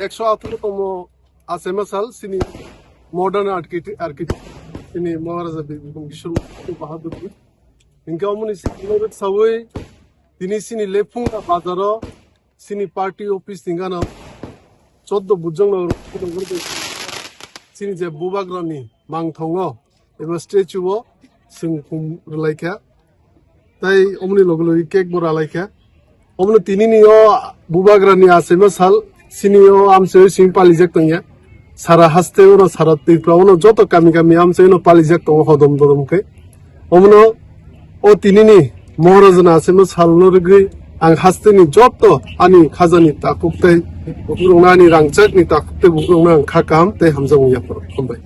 একশো ১৮তম আছেমা সাল সিনি modern architect সিনি মহারাজা বিশ্বর বাহাদুর ইনকা অমনি সাবই তিনি সিনি লেফুং বাজার সিনি পার্টি অফিস নিগানা 14 বুজং সিনি যে বুবাগ্রানি মাংথং এবার স্ট্যাচু সিং লাইকা তাই অমনি লগলো কেক বড় লাইকা অমনি তিনি নিও বুবাগ্রানি আছেমা সাল সিনিও আমসে সিং পালিজাক তংয়া সারা হাসতে ওনো সারা তিপ্রা ওনো যত কামি কামি আমসে ওনো পালিজাক তং হদম দরমকে অমনো ও তিনিনি মহারাজনা আছেমা সালনরগি আং হাসতেনি যত আনি খাজানি তাকুকতে বুকুরংনানি রাংচাকনি তাকুকতে বুকুরংনা খাকাম তে হামজাং ইয়াফর খমবাই